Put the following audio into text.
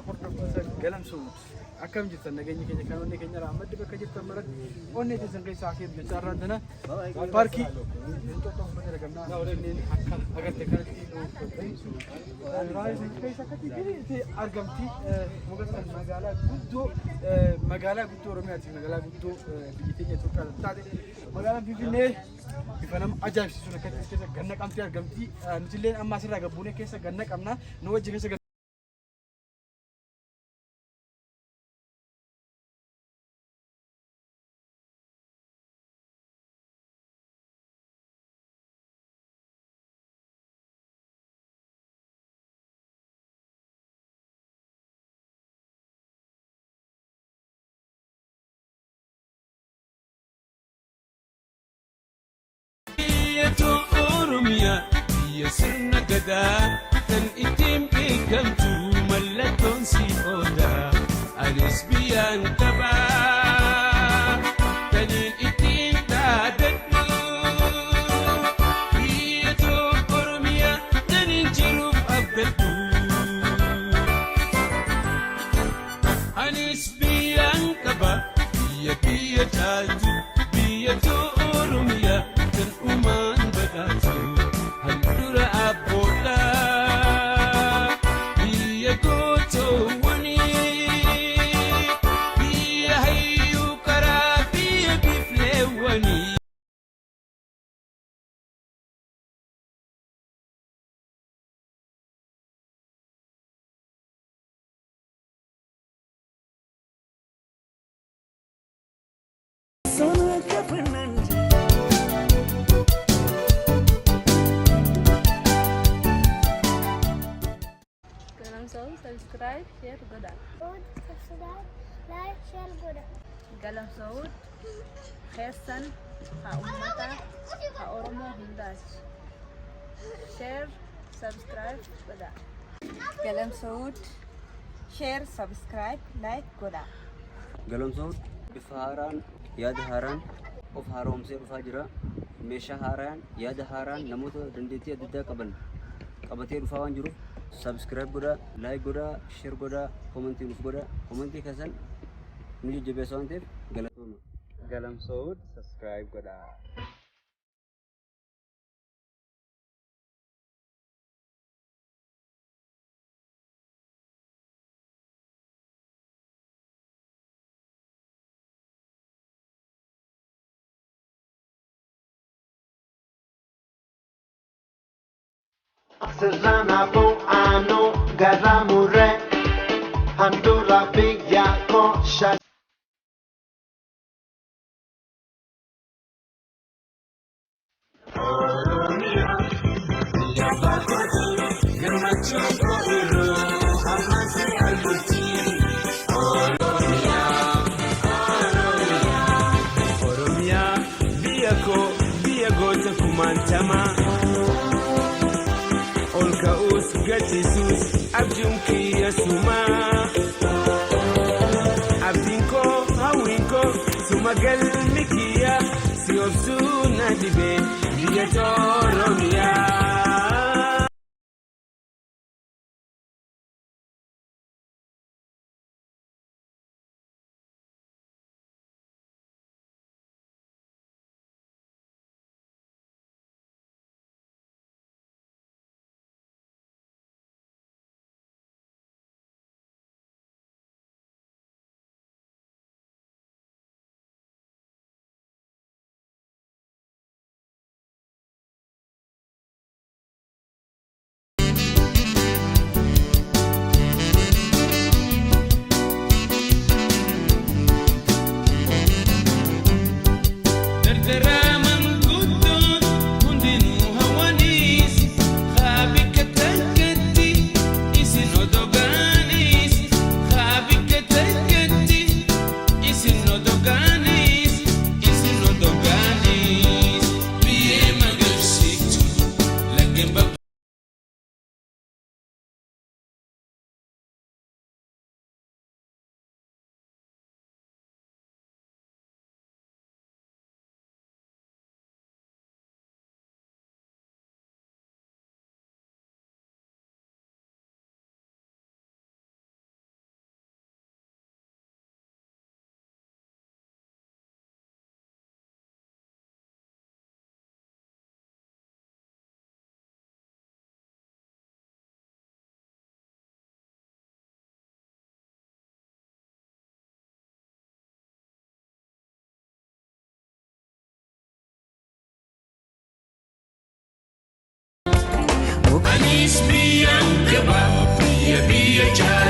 hordoftoota galamsuut akkam jirtan nageenyi keenya kan onnee keenya raammadde bakka jirtan maratti onnee keessan keessaa fi jechaa irraantana paarkii Inxooxxoo uffata argamnaa onneen akka agartee kanatti raayii keessa akkatti argamti mogartan magaalaa guddoo Oromiyaati magaalaa guddoo biyya keenya Itoophiyaa taate magaalaan Finfinnee bifa nama ajaa'ibsiisuun akkatti keessa ganna qabxii argamti nutilleen amma asirraa gabbuunee keessa ganna qabna nu wajjin keessa Sirna gadaa kan ittiin beekamtu mallattoon si oola anis biyyaan qabaa kan ittiin dhaadadhu biyya tokko Oromiyaa kan hin jiruuf abdadhu anis biyyaan qabaa biyya caaltu biyya tokko Oromiyaa kan uumaan badhaatu. Subscribe, share, goda. Subscribe, like, share, goda. Galam Saud, Khesan, ha ummata, ha Oromo hundas. Share, subscribe, goda. Galam Saud, share, subscribe, like, goda. Galam Saud, bifa haaraan yaada haaraan of haaromsee dhufaa jira. Meeshaa haaraan yaada haaraan namoota dandeettii adda addaa qabatee dhufaa waan jiruuf subscribe goda, like goda, share goda, comment nuuf goda. Comment kasan nu jajjabeessa waan ta'eef galatooma. Galam Saud subscribe goda. Serrana po ano garamure andura bigya ko sha Oromia, biya goota kumantama. Olkaus gatisus abjum kiya suma abdinko hawinko sumagal mikiya si ofsuna dibe biya Oromia. Anis biyang keba, biya biya jala.